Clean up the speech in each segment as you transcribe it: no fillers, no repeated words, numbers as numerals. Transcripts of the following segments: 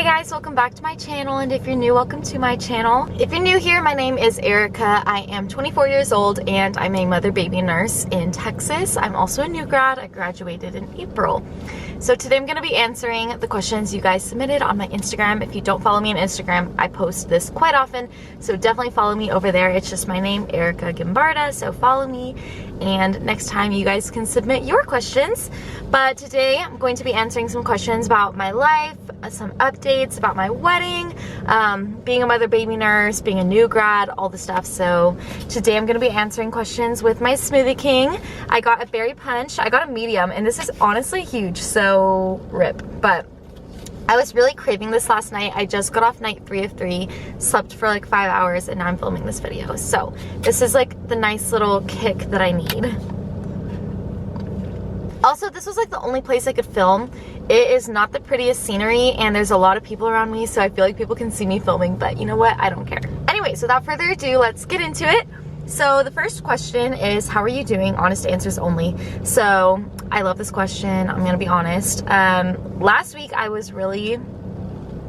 Hey guys, welcome back to my channel, and if you're new, welcome to my channel. If you're new here, my name is Erica. I am 24 years old and I'm a mother baby nurse in Texas. I'm also a new grad. I graduated in April. So today I'm going to be answering the questions you guys submitted on my Instagram. If you don't follow me on Instagram, I post this quite often, so definitely follow me over there. It's just my name, Erica Guimbarda, so follow me, and next time you guys can submit your questions. But today I'm going to be answering some questions about my life, some updates about my wedding, being a mother baby nurse, being a new grad, all the stuff. So today I'm going to be answering questions with my Smoothie King. I got a berry punch. I got a medium, and this is honestly huge, so rip. But I was really craving this last night. I just got off night 3 of 3, slept for like 5 hours, and now I'm filming this video. So this is like the nice little kick that I need. Also, this was like the only place I could film. It is not the prettiest scenery, and there's a lot of people around me, so I feel like people can see me filming, but you know what? I don't care. Anyways, without further ado, let's get into it. So the first question is, how are you doing? Honest answers only. So I love this question. I'm gonna be honest. Last week I was really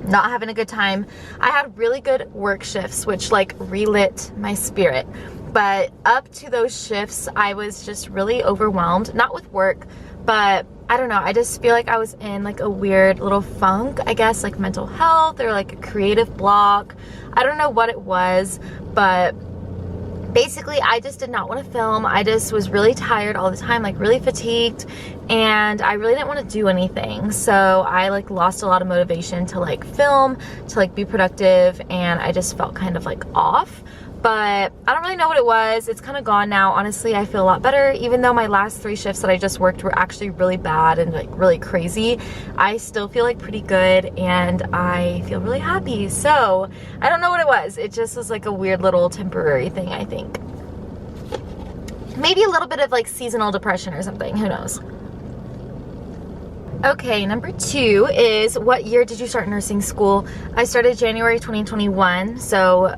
not having a good time. I had really good work shifts, which like relit my spirit. But up to those shifts, I was just really overwhelmed, not with work, but I don't know, I just feel like I was in like a weird little funk, I guess, like mental health or like a creative block. I don't know what it was, but basically I just did not want to film. I just was really tired all the time, like really fatigued, and I really didn't want to do anything. So I like lost a lot of motivation to like film, to like be productive, and I just felt kind of like off. But I don't really know what it was. It's kind of gone now. Honestly, I feel a lot better. Even though my last 3 shifts that I just worked were actually really bad and like really crazy, I still feel like pretty good, and I feel really happy. So I don't know what it was. It just was like a weird little temporary thing, I think. Maybe a little bit of like seasonal depression or something. Who knows? Okay, number 2 is, what year did you start nursing school? I started January 2021, so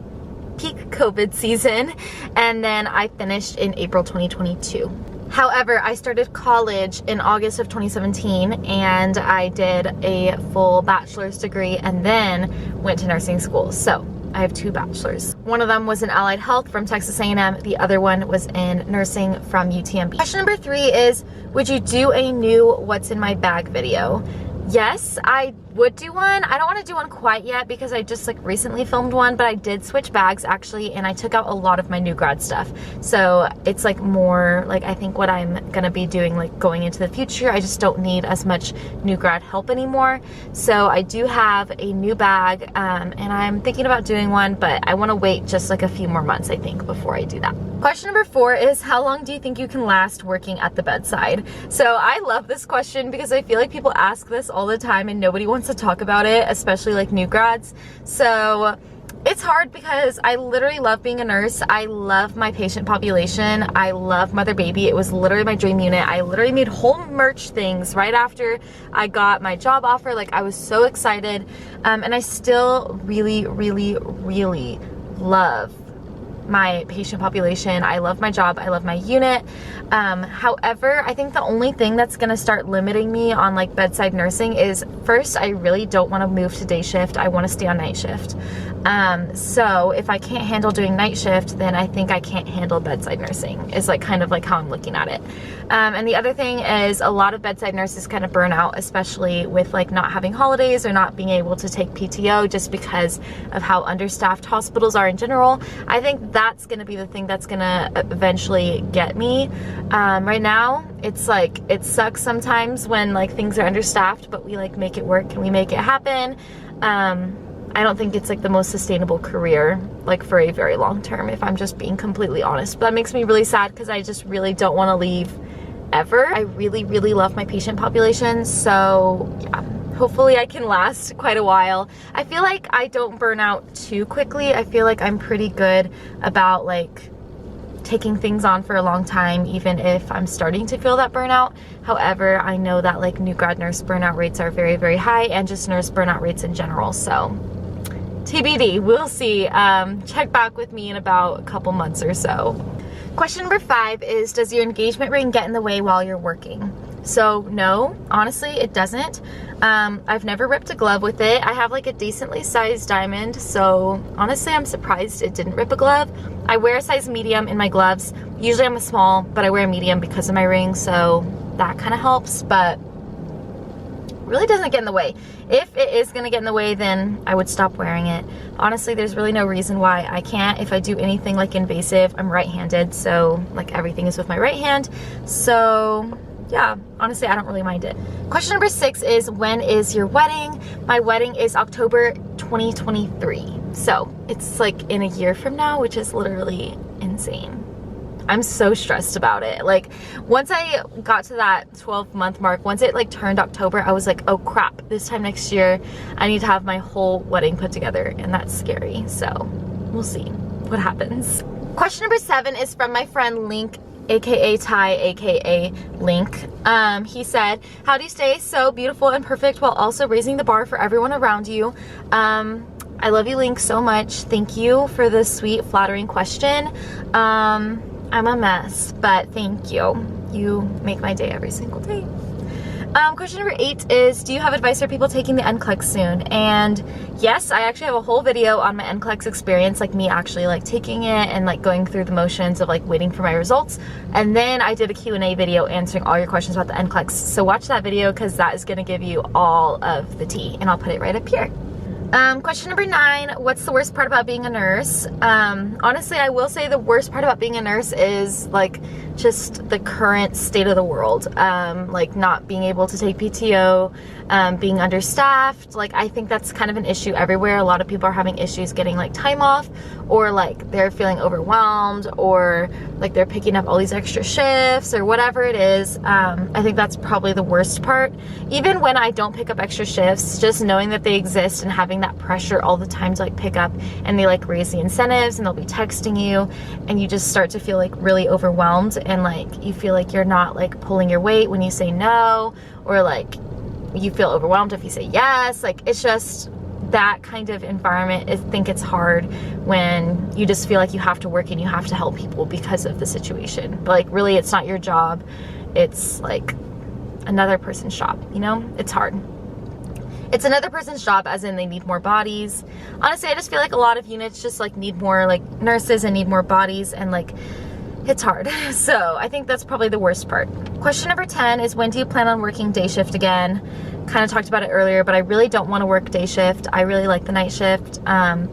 peak COVID season, and then I finished in April 2022. However, I started college in August of 2017, and I did a full bachelor's degree and then went to nursing school. So I have 2 bachelors. One of them was in allied health from Texas A&M. The other one was in nursing from UTMB. Question number 3 is, would you do a new what's in my bag video? Yes, I would do one. I don't want to do one quite yet because I just like recently filmed one, but I did switch bags actually, and I took out a lot of my new grad stuff. So it's like more like I think what I'm gonna be doing like going into the future. I just don't need as much new grad help anymore. So I do have a new bag, and I'm thinking about doing one, but I want to wait just like a few more months, I think, before I do that. Question number 4 is, how long do you think you can last working at the bedside? So I love this question because I feel like people ask this all the time and nobody wants to talk about it, especially like new grads. So it's hard because I literally love being a nurse. I love my patient population. I love mother baby. It was literally my dream unit. I literally made whole merch things right after I got my job offer. Like I was so excited, and I still really, really, really love my patient population. I love my job. I love my unit. However, I think the only thing that's gonna start limiting me on like bedside nursing is, first, I really don't want to move to day shift. I want to stay on night shift. So if I can't handle doing night shift, then I think I can't handle bedside nursing, is like kind of like how I'm looking at it. And the other thing is, a lot of bedside nurses kind of burn out, especially with like not having holidays or not being able to take PTO just because of how understaffed hospitals are in general. I think that's gonna be the thing that's gonna eventually get me. Right now, it's like, it sucks sometimes when like things are understaffed, but we like make it work and we make it happen. I don't think it's like the most sustainable career like for a very long term, if I'm just being completely honest. But that makes me really sad because I just really don't want to leave ever. I really, really love my patient population, so yeah, hopefully I can last quite a while. I feel like I don't burn out too quickly. I feel like I'm pretty good about like taking things on for a long time, even if I'm starting to feel that burnout. However, I know that like new grad nurse burnout rates are very, very high, and just nurse burnout rates in general. So TBD, we'll see. Check back with me in about a couple months or so. Question number 5 is, does your engagement ring get in the way while you're working? So no, honestly, it doesn't. I've never ripped a glove with it. I have like a decently sized diamond, so honestly, I'm surprised it didn't rip a glove. I wear a size medium in my gloves. Usually I'm a small, but I wear a medium because of my ring, so that kind of helps, but really doesn't get in the way. If it is gonna get in the way, then I would stop wearing it. Honestly, there's really no reason why I can't. If I do anything like invasive, I'm right-handed, so like everything is with my right hand. So yeah, honestly, I don't really mind it. Question number 6 is, when is your wedding? My wedding is October 2023. So it's like in a year from now, which is literally insane. I'm so stressed about it. Like once I got to that 12-month mark, once it like turned October, I was like, oh crap, this time next year I need to have my whole wedding put together, and that's scary. So we'll see what happens. Question number 7 is from my friend Link, aka Ty, aka Link. He said, how do you stay so beautiful and perfect while also raising the bar for everyone around you? I love you, Link, so much. Thank you for the sweet, flattering question. I'm a mess, but thank you. You make my day every single day. Question number 8 is, do you have advice for people taking the NCLEX soon? And yes, I actually have a whole video on my NCLEX experience, like me actually like taking it and like going through the motions of like waiting for my results. And then I did a Q&A video answering all your questions about the NCLEX. So watch that video because that is gonna give you all of the tea, and I'll put it right up here. Question number 9, what's the worst part about being a nurse? Honestly, I will say the worst part about being a nurse is like just the current state of the world. Like not being able to take PTO, being understaffed. Like I think that's kind of an issue everywhere. A lot of people are having issues getting like time off, or like they're feeling overwhelmed, or like they're picking up all these extra shifts or whatever it is. I think that's probably the worst part. Even when I don't pick up extra shifts, just knowing that they exist and having that pressure all the time to like pick up, and they like raise the incentives and they'll be texting you, and you just start to feel like really overwhelmed, and like you feel like you're not like pulling your weight when you say no, or like you feel overwhelmed if you say yes. Like it's just that kind of environment. I think it's hard when you just feel like you have to work and you have to help people because of the situation, but like really it's not your job, it's like another person's job, you know? It's hard. It's another person's job, as in they need more bodies. Honestly, I just feel like a lot of units just like need more like nurses and need more bodies, and like it's hard. So I think that's probably the worst part. Question number 10 is, when do you plan on working day shift again? Kind of talked about it earlier, but I really don't want to work day shift. I really like the night shift.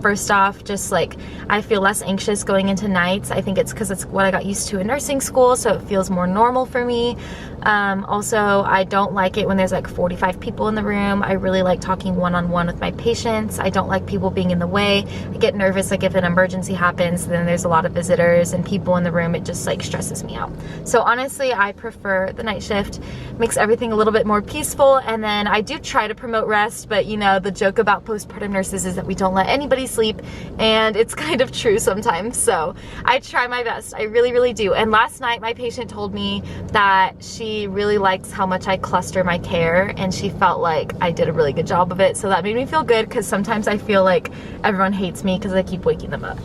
First off, just like I feel less anxious going into nights. I think it's because it's what I got used to in nursing school, so it feels more normal for me. Also, I don't like it when there's like 45 people in the room. I really like talking one-on-one with my patients. I don't like people being in the way. I get nervous, like if an emergency happens, then there's a lot of visitors and people in the room. It just like stresses me out. So honestly, I prefer the night shift. Makes everything a little bit more peaceful. And then I do try to promote rest, but you know, the joke about postpartum nurses is that we don't let anybody sleep, and it's kind of true sometimes. So I try my best. I really, really do. And last night, my patient told me that she really likes how much I cluster my care, and she felt like I did a really good job of it. So that made me feel good, because sometimes I feel like everyone hates me because I keep waking them up.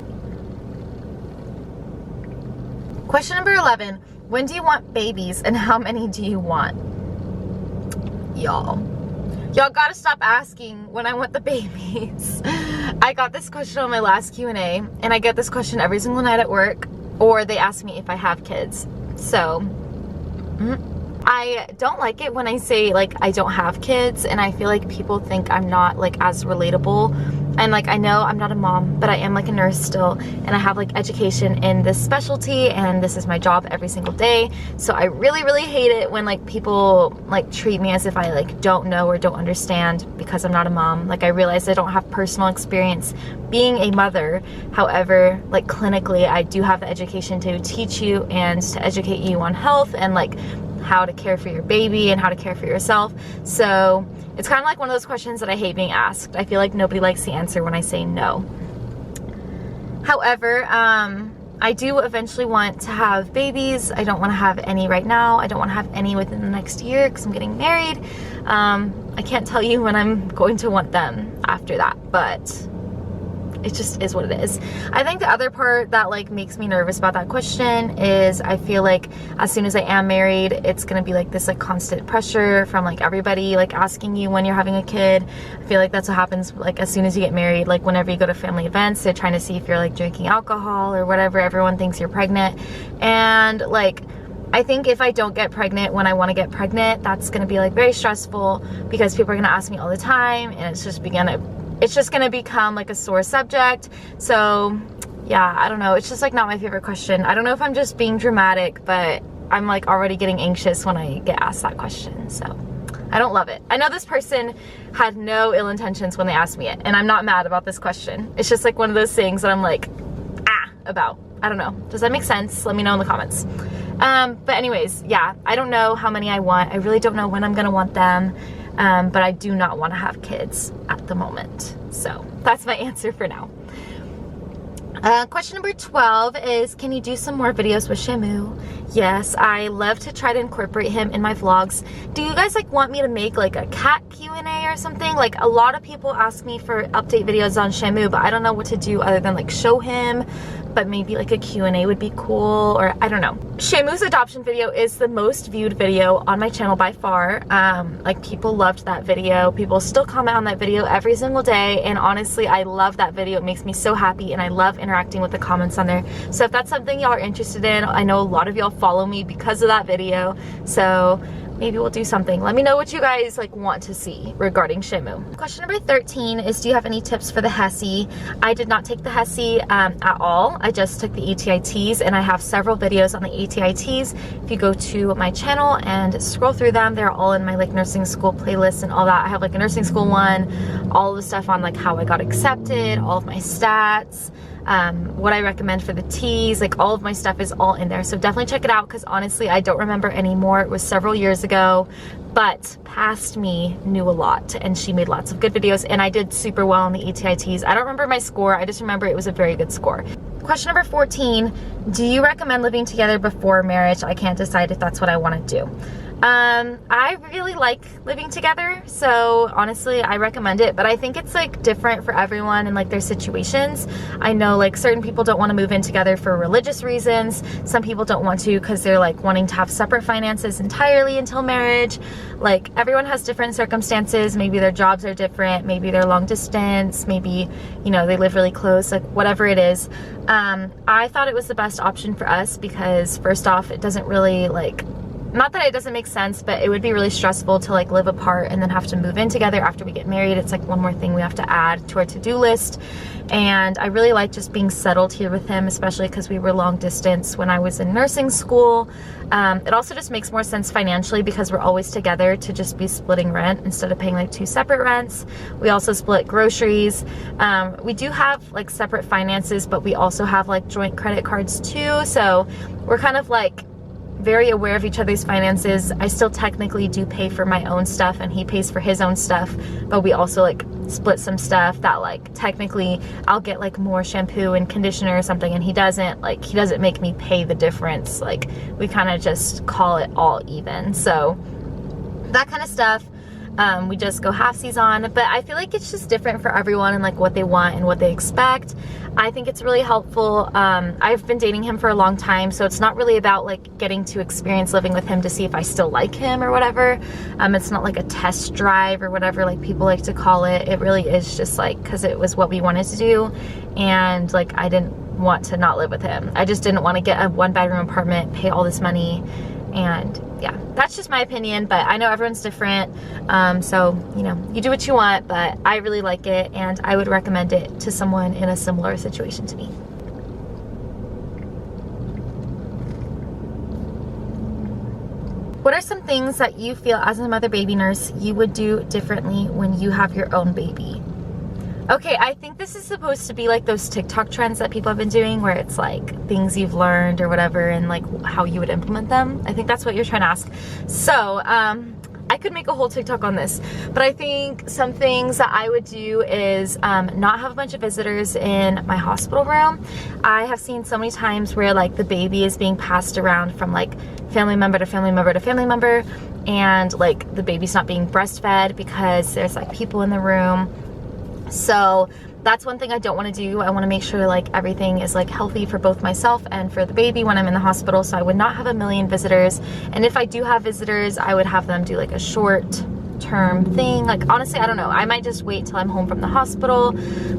Question number 11, when do you want babies and how many do you want? Y'all gotta stop asking when I want the babies. I got this question on my last Q&A, and I get this question every single night at work, or they ask me if I have kids. So I don't like it when I say like I don't have kids, and I feel like people think I'm not like as relatable. And like, I know I'm not a mom, but I am like a nurse still, and I have like education in this specialty, and this is my job every single day. So I really, really hate it when like people like treat me as if I like don't know or don't understand because I'm not a mom. Like I realize I don't have personal experience being a mother. However, like clinically, I do have the education to teach you and to educate you on health and like how to care for your baby and how to care for yourself. So it's kind of like one of those questions that I hate being asked. I feel like nobody likes the answer when I say no. However, I do eventually want to have babies. I don't want to have any right now. I don't want to have any within the next year because I'm getting married. I can't tell you when I'm going to want them after that, but it just is what it is. I think the other part that like makes me nervous about that question is I feel like as soon as I am married, it's gonna be like this like constant pressure from like everybody like asking you when you're having a kid. I feel like that's what happens like as soon as you get married, like whenever you go to family events, they're trying to see if you're like drinking alcohol or whatever. Everyone thinks you're pregnant. And like I think if I don't get pregnant when I want to get pregnant, that's going to be like very stressful because people are going to ask me all the time, and it's just going to become like a sore subject. So yeah, I don't know. It's just like not my favorite question. I don't know if I'm just being dramatic, but I'm like already getting anxious when I get asked that question. So I don't love it. I know this person had no ill intentions when they asked me it, and I'm not mad about this question. It's just like one of those things that I'm like, about. I don't know. Does that make sense? Let me know in the comments. But anyways, yeah, I don't know how many I want. I really don't know when I'm gonna want them. But I do not want to have kids at the moment. So that's my answer for now. Question number 12 is, can you do some more videos with Shamu? Yes, I love to try to incorporate him in my vlogs. Do you guys like want me to make like a cat Q&A or something? Like a lot of people ask me for update videos on Shamu, but I don't know what to do other than like show him. But maybe like a Q&A would be cool, or I don't know. Shamu's adoption video is the most viewed video on my channel by far. Like people loved that video. People still comment on that video every single day, and honestly, I love that video. It makes me so happy, and I love interacting with the comments on there. So if that's something y'all are interested in, I know a lot of y'all follow me because of that video, so maybe we'll do something. Let me know what you guys like want to see regarding Shamu. Question number 13 is, do you have any tips for the HESI? I did not take the HESI at all. I just took the ATITs, and I have several videos on the ATITs. If you go to my channel and scroll through them, they're all in my like nursing school playlist and all that. I have like a nursing school one, all the stuff on like how I got accepted, all of my stats, what I recommend for the T's, like all of my stuff is all in there. So definitely check it out, because honestly, I don't remember anymore. It was several years ago, but past me knew a lot, and she made lots of good videos, and I did super well on the ATITs. I don't remember my score. I just remember it was a very good score. Question number 14, do you recommend living together before marriage? I can't decide if that's what I want to do. I really like living together, so honestly I recommend it, but I think it's like different for everyone and like their situations. I know like certain people don't want to move in together for religious reasons. Some people don't want to because they're like wanting to have separate finances entirely until marriage. Like everyone has different circumstances. Maybe their jobs are different, maybe they're long distance, maybe, you know, they live really close, like whatever it is. I thought it was the best option for us because first off, it doesn't really like, not that it doesn't make sense, but it would be really stressful to like live apart and then have to move in together after we get married. It's like one more thing we have to add to our to-do list. And I really like just being settled here with him, especially because we were long distance when I was in nursing school. It also just makes more sense financially because we're always together to just be splitting rent instead of paying like 2 separate rents. We also split groceries. We do have like separate finances, but we also have like joint credit cards too. So we're kind of like very aware of each other's finances. I still technically do pay for my own stuff and he pays for his own stuff, but we also like split some stuff that like technically I'll get like more shampoo and conditioner or something and he doesn't make me pay the difference. Like we kind of just call it all even. So that kind of stuff. We just go halfsies on, but I feel like it's just different for everyone and like what they want and what they expect. I think it's really helpful. I've been dating him for a long time, so it's not really about like getting to experience living with him to see if I still like him or whatever. It's not like a test drive or whatever like people like to call it. It really is just like because it was what we wanted to do, and like I didn't want to not live with him. I just didn't want to get a 1-bedroom apartment, pay all this money. And yeah, that's just my opinion, but I know everyone's different. So, you know, you do what you want, but I really like it and I would recommend it to someone in a similar situation to me. What are some things that you feel as a mother baby nurse you would do differently when you have your own baby? Okay, I think this is supposed to be like those TikTok trends that people have been doing where it's like things you've learned or whatever and like how you would implement them. I think that's what you're trying to ask. So, I could make a whole TikTok on this, but I think some things that I would do is not have a bunch of visitors in my hospital room. I have seen so many times where like the baby is being passed around from like family member to family member to family member, and like the baby's not being breastfed because there's like people in the room. So that's one thing I don't want to do. I want to make sure like everything is like healthy for both myself and for the baby when I'm in the hospital. So I would not have a million visitors. And if I do have visitors, I would have them do like a short term thing. Like honestly, I don't know. I might just wait till I'm home from the hospital,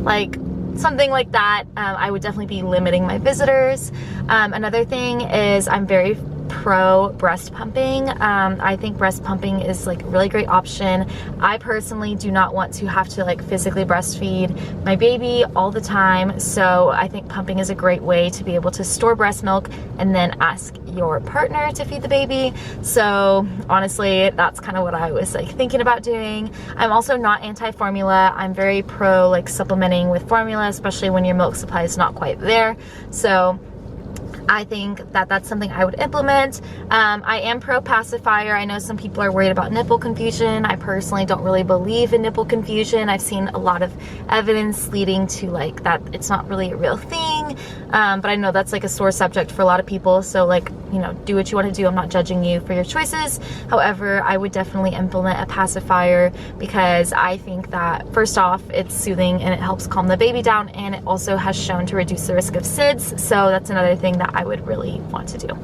like something like that. I would definitely be limiting my visitors. Another thing is I'm very pro breast pumping. I think breast pumping is like a really great option. I personally do not want to have to like physically breastfeed my baby all the time, so I think pumping is a great way to be able to store breast milk and then ask your partner to feed the baby. So honestly, that's kind of what I was like thinking about doing. I'm also not anti-formula. I'm very pro like supplementing with formula, especially when your milk supply is not quite there. So I think that that's something I would implement. I am pro pacifier. I know some people are worried about nipple confusion. I personally don't really believe in nipple confusion. I've seen a lot of evidence leading to like that it's not really a real thing. But I know that's like a sore subject for a lot of people. So like, you know, do what you want to do. I'm not judging you for your choices. However, I would definitely implement a pacifier because I think that first off, it's soothing and it helps calm the baby down, and it also has shown to reduce the risk of SIDS. So that's another thing that I would really want to do.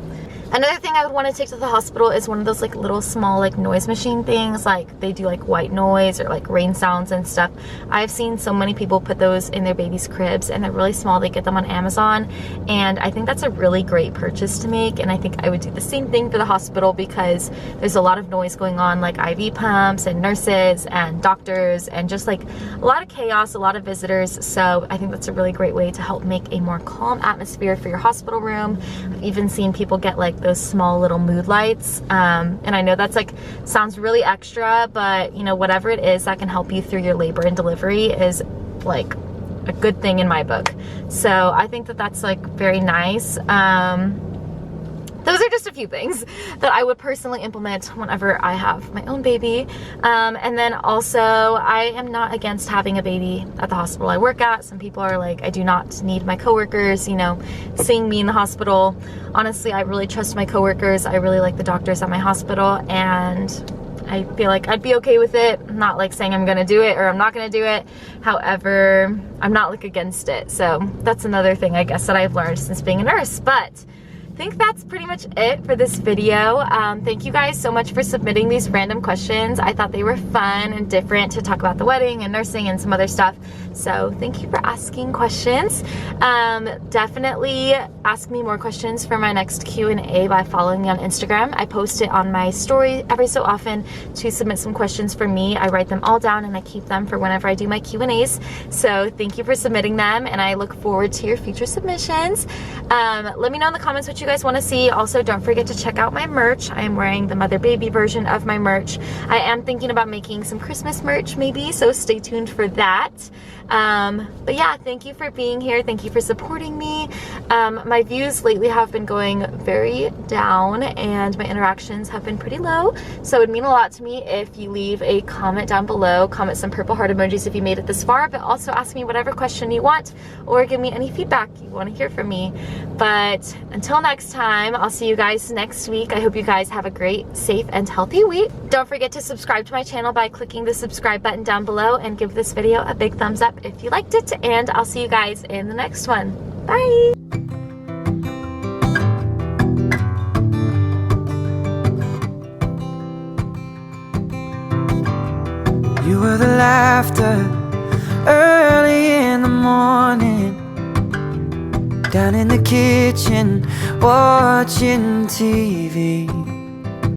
Another thing I would want to take to the hospital is one of those like little small like noise machine things, like they do like white noise or like rain sounds and stuff. I've seen so many people put those in their baby's cribs, and they're really small. They get them on Amazon, and I think that's a really great purchase to make. And I think I would do the same thing for the hospital because there's a lot of noise going on, like IV pumps and nurses and doctors and just like a lot of chaos, a lot of visitors. So I think that's a really great way to help make a more calm atmosphere for your hospital room. I've even seen people get like those small little mood lights, and I know that's like sounds really extra, but you know, whatever it is that can help you through your labor and delivery is like a good thing in my book. So I think that that's like very nice. Those are just a few things that I would personally implement whenever I have my own baby. And then also, I am not against having a baby at the hospital I work at. Some people are like, I do not need my coworkers, you know, seeing me in the hospital. Honestly, I really trust my coworkers. I really like the doctors at my hospital, and I feel like I'd be okay with it. I'm not like saying I'm gonna do it or I'm not gonna do it. However, I'm not like against it. So that's another thing I guess that I've learned since being a nurse. But I think that's pretty much it for this video. Thank you guys so much for submitting these random questions. I thought they were fun and different to talk about the wedding and nursing and some other stuff. So thank you for asking questions. Definitely ask me more questions for my next Q&A by following me on Instagram. I post it on my story every so often to submit some questions for me. I write them all down and I keep them for whenever I do my Q&As. So thank you for submitting them, and I look forward to your future submissions. Let me know in the comments what you guys want to see. Also, don't forget to check out my merch. I am wearing the mother baby version of my merch. I am thinking about making some Christmas merch maybe, so stay tuned for that. But yeah, thank you for being here. Thank you for supporting me. My views lately have been going very down and my interactions have been pretty low. So it would mean a lot to me if you leave a comment down below. Comment some purple heart emojis if you made it this far, but also ask me whatever question you want or give me any feedback you want to hear from me. But until next time, I'll see you guys next week. I hope you guys have a great, safe, and healthy week. Don't forget to subscribe to my channel by clicking the subscribe button down below, and give this video a big thumbs up if you liked it, and I'll see you guys in the next one. Bye! You were the laughter early in the morning, down in the kitchen watching TV.